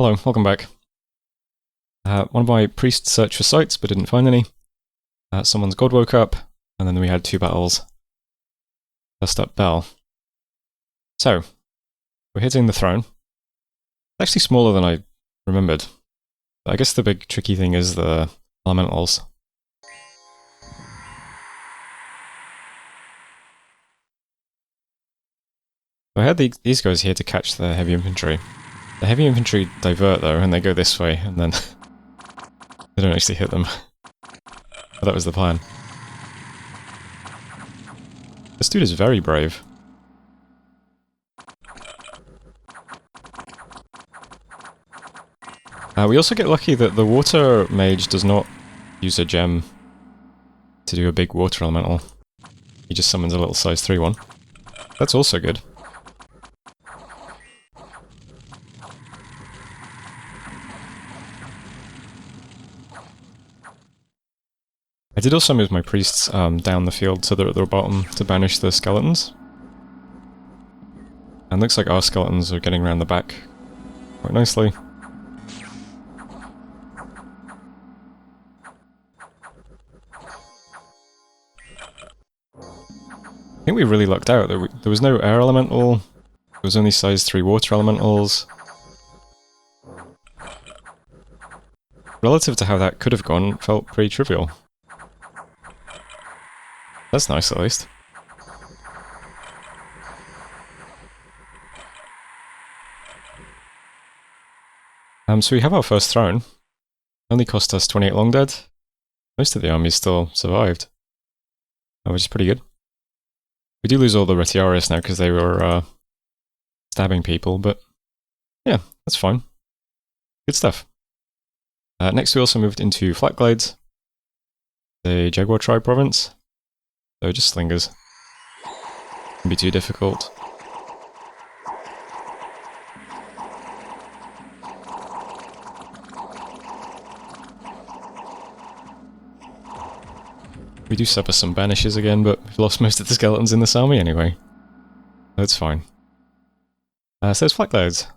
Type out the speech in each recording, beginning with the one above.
Hello, welcome back. One of my priests searched for sites but didn't find any. Someone's god woke up, and then we had 2 battles. First up, Bell. So, we're hitting the throne. It's actually smaller than I remembered. But I guess the big tricky thing is the elementals. I had these guys here to catch the heavy infantry. The heavy infantry divert though, and they go this way, and then they don't actually hit them. But that was the plan. This dude is very brave. We also get lucky that the water mage does not use a gem to do a big water elemental. He just summons a little size 3 one. That's also good. I did also move my priests down the field so they're at the bottom to banish the skeletons. And looks like our skeletons are getting around the back quite nicely. I think we really lucked out. There was no air elemental, there was only size 3 water elementals. Relative to how that could have gone, it felt pretty trivial. That's nice, at least. So we have our first throne. Only cost us 28 long dead. Most of the army still survived, which is pretty good. We do lose all the Retiarius now because they were stabbing people, but yeah, that's fine. Good stuff. Next we also moved into Flatglades, the Jaguar Tribe province. So just slingers. Wouldn't be too difficult. We do suffer some banishes again, but we've lost most of the skeletons in this army anyway. That's fine. So there's Flatglades.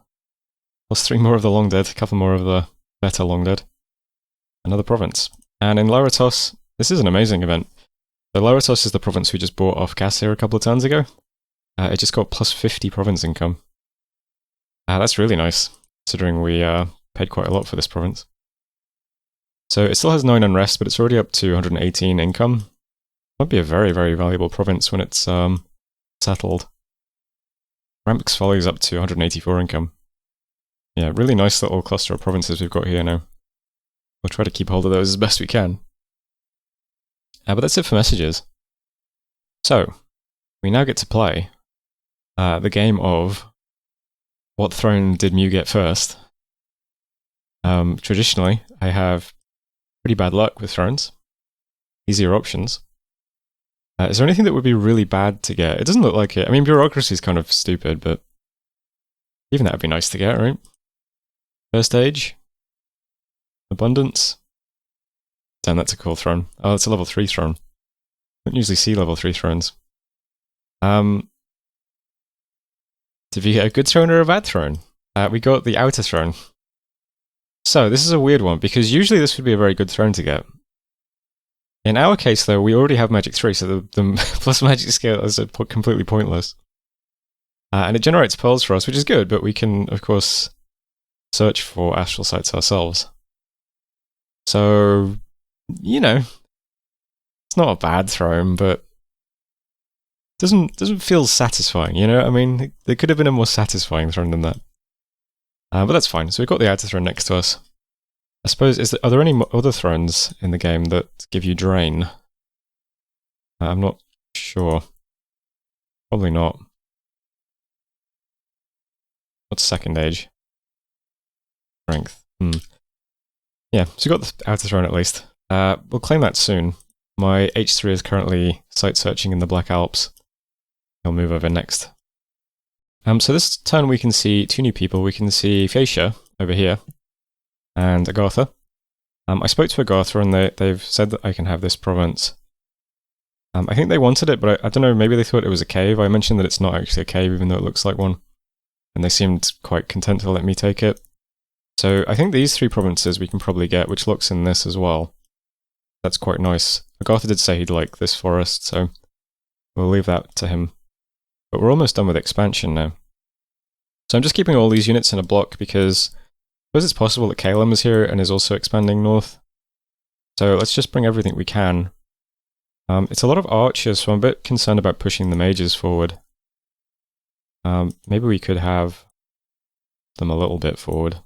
Lost 3 more of the long dead, a couple more of the better long dead. Another province. And in Laratos, this is an amazing event. So Laratos is the province we just bought off Cassia a couple of turns ago. It just got plus 50 province income. That's really nice, considering we paid quite a lot for this province. So it still has 9 unrest, but it's already up to 118 income. Might be a very, very valuable province when it's settled. Rampix Folly is up to 184 income. Yeah, really nice little cluster of provinces we've got here now. We'll try to keep hold of those as best we can. But that's it for messages. So, we now get to play the game of what throne did Mew get first? Traditionally, I have pretty bad luck with thrones. Easier options. Is there anything that would be really bad to get? It doesn't look like it. I mean, bureaucracy is kind of stupid, but even that would be nice to get, right? First age. Abundance. Damn, that's a cool throne. Oh, it's a level 3 throne. Don't usually see level 3 thrones. Did we get a good throne or a bad throne? We got the outer throne. So, this is a weird one, because usually this would be a very good throne to get. In our case, though, we already have magic 3, so the plus magic scale is completely pointless. And it generates pearls for us, which is good, but we can, of course, search for astral sites ourselves. So, you know, it's not a bad throne, but doesn't feel satisfying, you know? I mean, there could have been a more satisfying throne than that. But that's fine. So we've got the outer throne next to us. I suppose, are there any other thrones in the game that give you drain? I'm not sure. Probably not. What's second age? Strength. Yeah, so we've got the outer throne at least. We'll claim that soon. My H3 is currently site searching in the Black Alps. He'll move over next. So this turn we can see 2 new people. We can see Phaecia over here, and Agartha. I spoke to Agartha and they've said that I can have this province. I think they wanted it, but I don't know, maybe they thought it was a cave. I mentioned that it's not actually a cave, even though it looks like one. And they seemed quite content to let me take it. So I think these 3 provinces we can probably get, which looks in this as well. That's quite nice. Agartha did say he'd like this forest, so we'll leave that to him. But we're almost done with expansion now. So I'm just keeping all these units in a block because I suppose it's possible that Calum is here and is also expanding north. So let's just bring everything we can. It's a lot of archers, so I'm a bit concerned about pushing the mages forward. Maybe we could have them a little bit forward.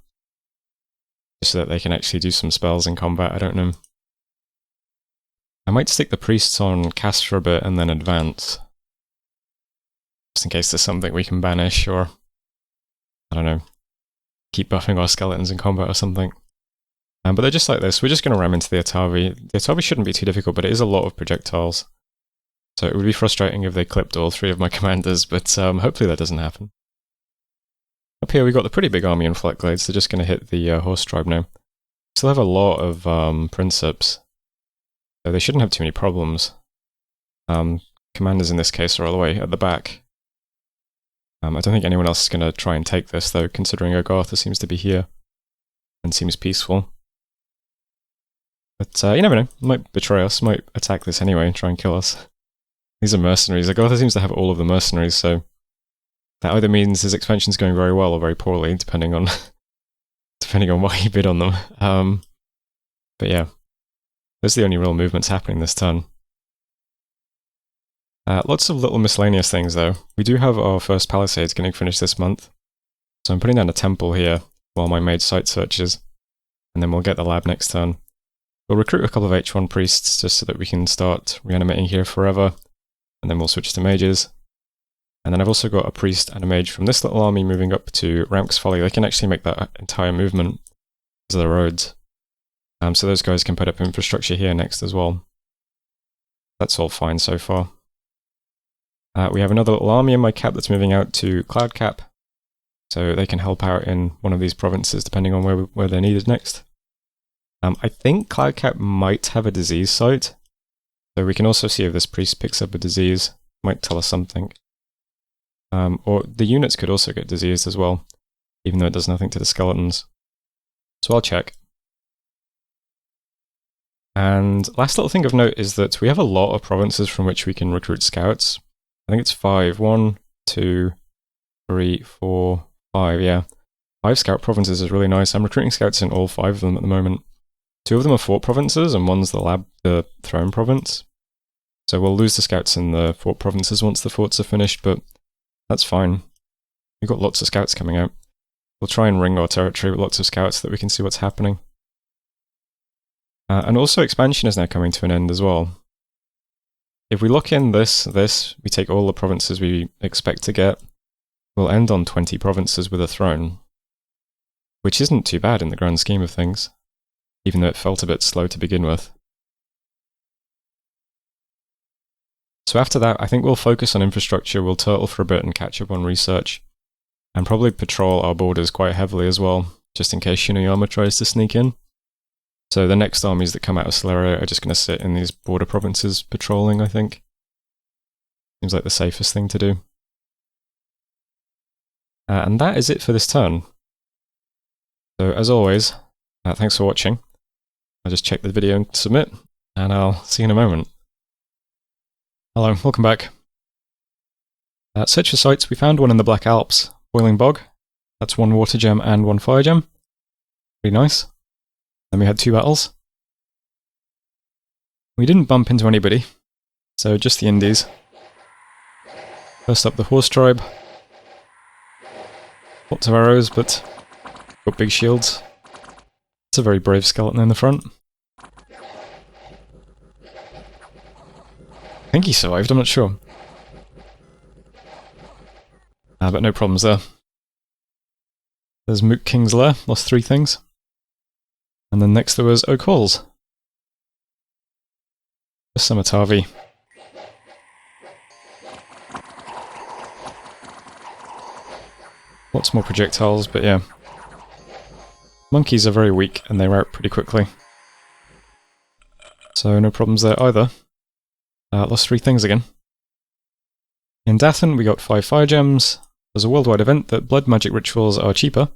Just so that they can actually do some spells in combat, I don't know. I might stick the priests on Cassia for a bit and then advance. Just in case there's something we can banish or, I don't know, keep buffing our skeletons in combat or something. But they're just like this. We're just going to ram into the Atavi. The Atavi shouldn't be too difficult, but it is a lot of projectiles. So it would be frustrating if they clipped all 3 of my commanders, but hopefully that doesn't happen. Up here we've got the pretty big army in Flatglades. They're just going to hit the horse tribe now. Still have a lot of princeps, so they shouldn't have too many problems. Commanders in this case are all the way at the back. I don't think anyone else is going to try and take this, though, considering Agartha seems to be here and seems peaceful. But you never know, might betray us, might attack this anyway and try and kill us. These are mercenaries. Agartha seems to have all of the mercenaries, so that either means his expansion's going very well or very poorly, depending on what he bid on them. But yeah, those are the only real movements happening this turn. Lots of little miscellaneous things, though. We do have our first palisades getting finished this month, so I'm putting down a temple here while my maid site searches, and then we'll get the lab next turn. We'll recruit a couple of H1 priests just so that we can start reanimating here forever, and then we'll switch to mages. And then I've also got a priest and a mage from this little army moving up to Ramk's Folly. They can actually make that entire movement because of the roads. So those guys can put up infrastructure here next as well. That's all fine so far. We have another little army in my cap that's moving out to Cloudcap, so they can help out in one of these provinces depending on where they're needed next. I think Cloudcap might have a disease site, so we can also see if this priest picks up a disease. Might tell us something. Or the units could also get diseased as well, even though it does nothing to the skeletons. So I'll check. And last little thing of note is that we have a lot of provinces from which we can recruit scouts. I think it's 5. 1, 2, 3, 4, 5, yeah. 5 scout provinces is really nice. I'm recruiting scouts in all 5 of them at the moment. 2 of them are fort provinces, and one's the throne province. So we'll lose the scouts in the fort provinces once the forts are finished, but that's fine. We've got lots of scouts coming out. We'll try and ring our territory with lots of scouts so that we can see what's happening. And also expansion is now coming to an end as well. If we look in this, we take all the provinces we expect to get, we'll end on 20 provinces with a throne. Which isn't too bad in the grand scheme of things, even though it felt a bit slow to begin with. So after that, I think we'll focus on infrastructure, we'll turtle for a bit and catch up on research, and probably patrol our borders quite heavily as well, just in case Shinuyama tries to sneak in. So the next armies that come out of Sceleria are just going to sit in these border provinces patrolling, I think. Seems like the safest thing to do. And that is it for this turn. So as always, thanks for watching. I'll just check the video and submit, and I'll see you in a moment. Hello, welcome back. Search for sites. We found one in the Black Alps, Boiling Bog. That's 1 water gem and 1 fire gem. Pretty nice. Then we had 2 battles. We didn't bump into anybody, so just the Indies. First up, the horse tribe. Lots of arrows, but got big shields. It's a very brave skeleton in the front. I think he survived, I'm not sure. But no problems there. There's Mook King's Lair, lost 3 things. And then next there was Oak Halls. Some Atavi. Lots more projectiles, but yeah. Monkeys are very weak and they wear out pretty quickly. So no problems there either. Lost 3 things again. In Dathan we got 5 fire gems. There's a worldwide event that blood magic rituals are cheaper.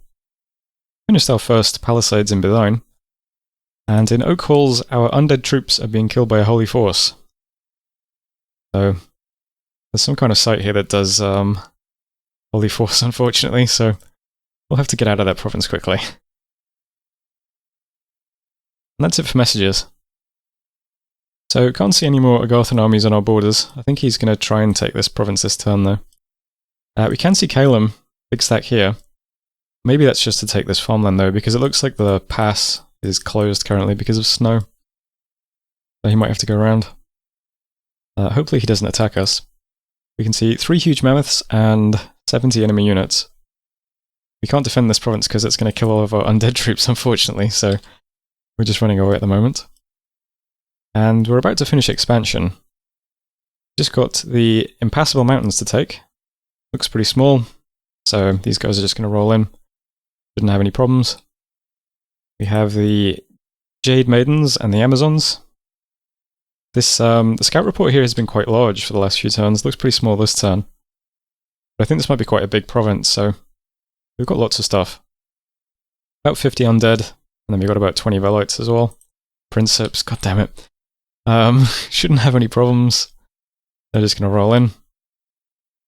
Finished our first palisades in Bethine. And in Oak Halls, our undead troops are being killed by a holy force. So, there's some kind of site here that does holy force, unfortunately, so we'll have to get out of that province quickly. And that's it for messages. So, can't see any more Agarthan armies on our borders. I think he's going to try and take this province this turn, though. We can see Calum, big stack here. Maybe that's just to take this farmland, though, because it looks like the pass is closed currently because of snow. So he might have to go around. Hopefully he doesn't attack us. We can see 3 huge mammoths and 70 enemy units. We can't defend this province because it's going to kill all of our undead troops, unfortunately, so we're just running away at the moment. And we're about to finish expansion. Just got the Impassable Mountains to take. Looks pretty small, so these guys are just going to roll in. Didn't have any problems. We have the Jade Maidens and the Amazons. This the scout report here has been quite large for the last few turns. Looks pretty small this turn. But I think this might be quite a big province, so we've got lots of stuff. About 50 undead, and then we've got about 20 Velites as well. Princeps, god damn it. Shouldn't have any problems. They're just going to roll in.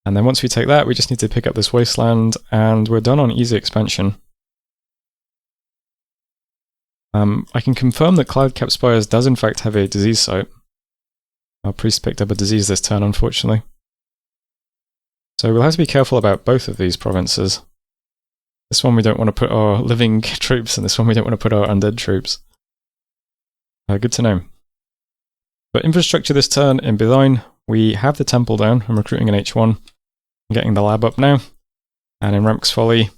And then once we take that, we just need to pick up this wasteland, and we're done on easy expansion. I can confirm that Cloudcap Spires does in fact have a disease site. Our priest picked up a disease this turn, unfortunately. So we'll have to be careful about both of these provinces. This one we don't want to put our living troops, and this one we don't want to put our undead troops. Good to know. But infrastructure this turn in Bethine, we have the temple down. I'm recruiting an H1. I'm getting the lab up now. And in Ramk's Folly,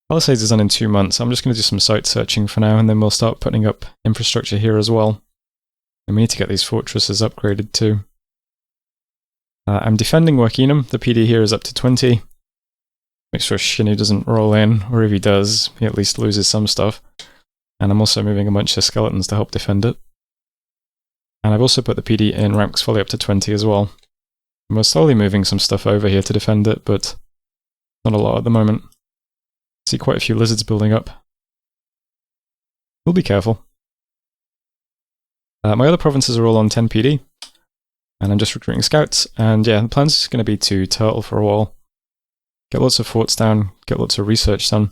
Palisades is done in 2 months. I'm just going to do some site searching for now, and then we'll start putting up infrastructure here as well. And we need to get these fortresses upgraded too. I'm defending Workinum. The PD here is up to 20. Make sure Shinu doesn't roll in, or if he does, he at least loses some stuff. And I'm also moving a bunch of skeletons to help defend it. And I've also put the PD in Ramk's Folly up to 20 as well. And we're slowly moving some stuff over here to defend it, but not a lot at the moment. See quite a few lizards building up. We'll be careful. My other provinces are all on 10 PD, and I'm just recruiting scouts, and yeah, the plan's just going to be to turtle for a while. Get lots of forts down, get lots of research done,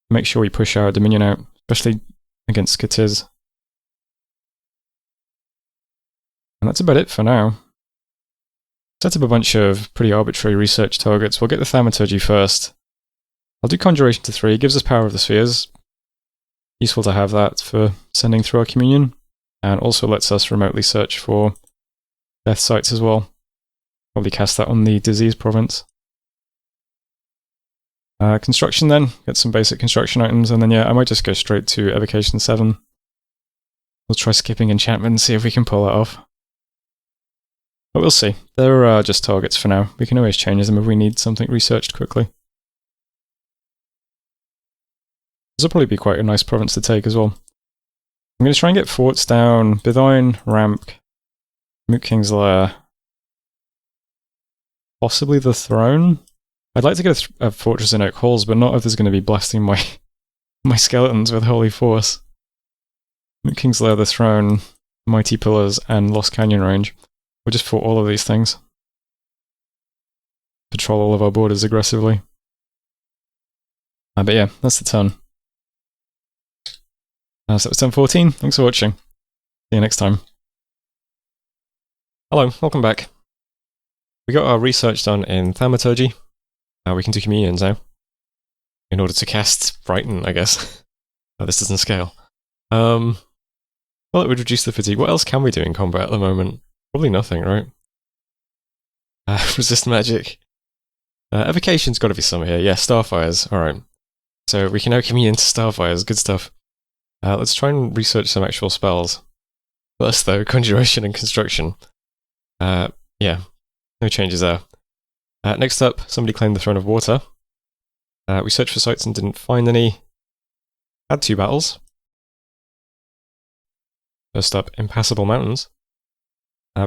make sure we push our Dominion out, especially against Katiz. And that's about it for now. Set up a bunch of pretty arbitrary research targets. We'll get the Thaumaturgy first. I'll do Conjuration to 3, gives us Power of the Spheres. Useful to have that for sending through our communion. And also lets us remotely search for death sites as well. Probably cast that on the disease province. Construction then, get some basic construction items, and then yeah, I might just go straight to Evocation 7. We'll try skipping enchantment and see if we can pull that off. But we'll see. They're just targets for now. We can always change them if we need something researched quickly. This will probably be quite a nice province to take as well. I'm going to try and get forts down. Bethine, Ramp, Moot King's Lair. Possibly the Throne? I'd like to get a fortress in Oak Halls, but not if there's going to be blasting my skeletons with Holy Force. Moot King's Lair, the Throne, Mighty Pillars, and Lost Canyon Range. We'll just fort all of these things. Patrol all of our borders aggressively. But yeah, that's the turn. So that was turn 14. Thanks for watching. See you next time. Hello, welcome back. We got our research done in Thaumaturgy. We can do communions now. In order to cast Frighten, I guess. This doesn't scale. Well, it would reduce the fatigue. What else can we do in combat at the moment? Probably nothing, right? Resist magic. Evocation's got to be some here. Yeah, Starfires. Alright. So we can now commune into Starfires. Good stuff. Let's try and research some actual spells. First, though, Conjuration and Construction. Yeah, no changes there. Next up, somebody claimed the Throne of Water. We searched for sites and didn't find any. Had 2 battles. First up, Impassable Mountains.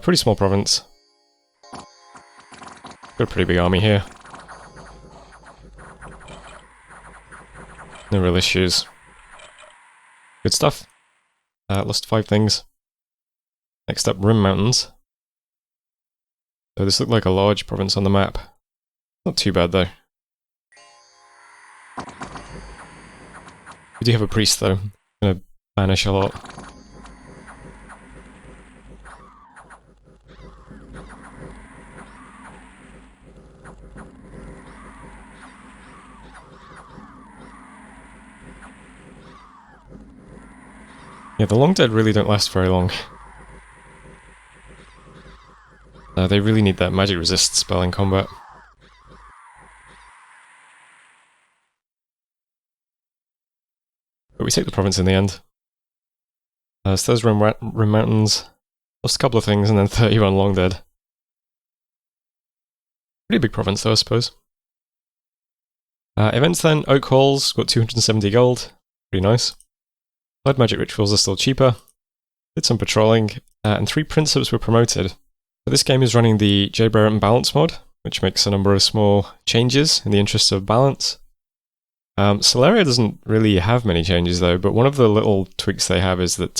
Pretty small province. Got a pretty big army here. No real issues. Good stuff. Lost 5 things. Next up, Rim Mountains. So this looked like a large province on the map. Not too bad though. We do have a priest though. Gonna banish a lot. Yeah, the long dead really don't last very long. They really need that magic resist spell in combat. But we take the province in the end. So those Rim Mountains. Lost a couple of things and then 31 long dead. Pretty big province though, I suppose. Events then, Oak Halls, got 270 gold. Pretty nice. Blood magic rituals are still cheaper. Did some patrolling, and 3 princeps were promoted. So this game is running the JBBM balance mod, which makes a number of small changes in the interest of balance. Sceleria doesn't really have many changes though, but one of the little tweaks they have is that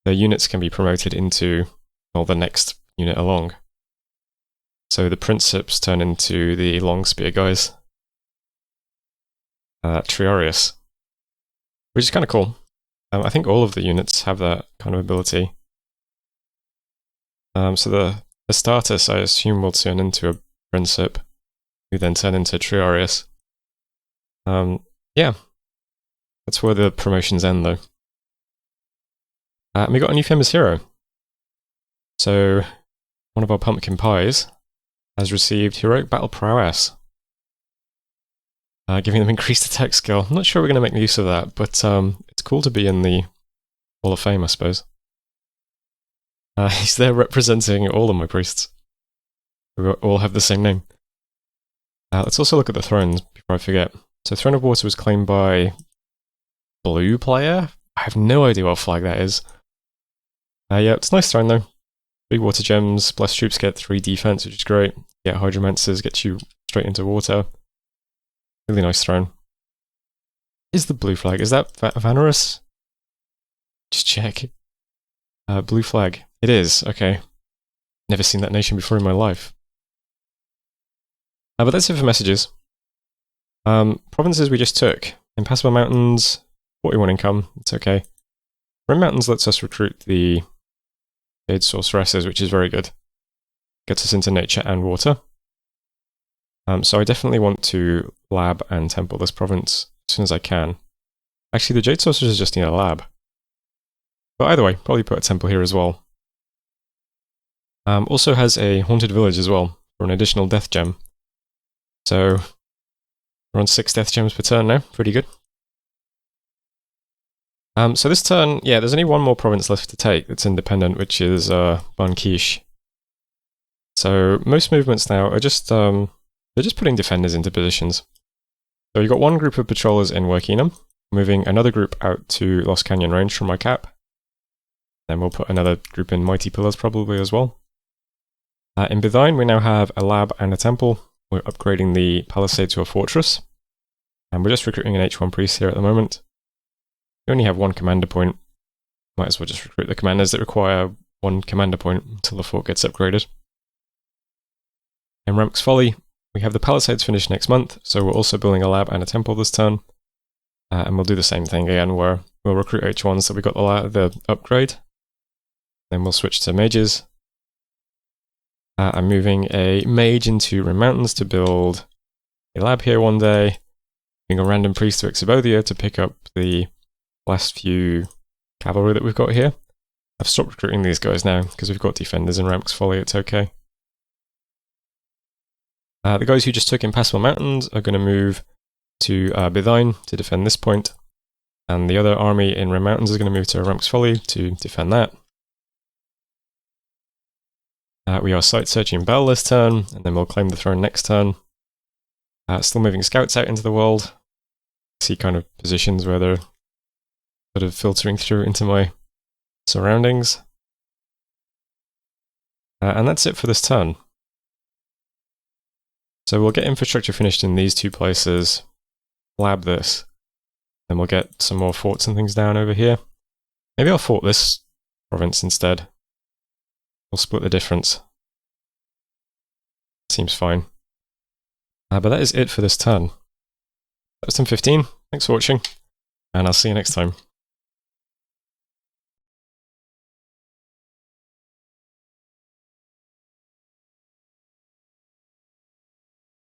their units can be promoted into, well, the next unit along. So the princeps turn into the long spear guys. Triarius. Which is kind of cool. I think all of the units have that kind of ability. So the Astartes, I assume, will turn into a Princep, who then turn into Triarius. Yeah. That's where the promotions end, though. And we got a new famous hero. So, one of our pumpkin pies has received Heroic Battle Prowess. Giving them increased attack skill. I'm not sure we're going to make use of that, but it's cool to be in the Hall of Fame, I suppose. He's there representing all of my priests, who all have the same name. Let's also look at the thrones before I forget. So Throne of Water was claimed by blue player? I have no idea what flag that is. Yeah, it's a nice throne though. 3 water gems, blessed troops get 3 defense, which is great. Yeah, hydromancers get you straight into water. Really nice throne. Is the blue flag? Is that Vanarus? Just check. Blue flag. It is, okay. Never seen that nation before in my life. But that's it for messages. Provinces we just took. Impassable Mountains, 41 income, it's okay. Rim Mountains lets us recruit the Jade Sorceresses, which is very good. Gets us into nature and water. So I definitely want to lab and temple this province as soon as I can. Actually, the Jade Sorcerers just need a lab. But either way, probably put a temple here as well. Also has a haunted village as well, for an additional death gem. So, we're on 6 death gems per turn now, pretty good. So this turn, yeah, there's only one more province left to take that's independent, which is Bankish. So most movements now are just they're just putting defenders into positions. So you've got one group of patrollers in Workingham, moving another group out to Lost Canyon range from my cap. Then we'll put another group in Mighty Pillars probably as well. In Bithine we now have a lab and a temple. We're upgrading the palisade to a fortress. And we're just recruiting an H1 priest here at the moment. We only have 1 commander point. Might as well just recruit the commanders that require 1 commander point until the fort gets upgraded. In Ramk's Folly, we have the palisades finished next month, so we're also building a lab and a temple this turn. And we'll do the same thing again, where we'll recruit H1s so we got the upgrade. Then we'll switch to mages. I'm moving a mage into Rim Mountains to build a lab here one day. Being a random priest to Exobodia to pick up the last few cavalry that we've got here. I've stopped recruiting these guys now because we've got defenders in Ramk's Folly, it's okay. The guys who just took Impassable Mountains are going to move to Bithine to defend this point, and the other army in Rim Mountains is going to move to Ramk's Folly to defend that. We are site searching Bell this turn, and then we'll claim the throne next turn. Still moving scouts out into the world. See kind of positions where they're sort of filtering through into my surroundings. And that's it for this turn. So we'll get infrastructure finished in these 2 places, lab this, Then we'll get some more forts and things down over here. Maybe I'll fort this province instead. We'll split the difference. Seems fine. But that is it for this turn. That was turn 15. Thanks for watching, and I'll see you next time.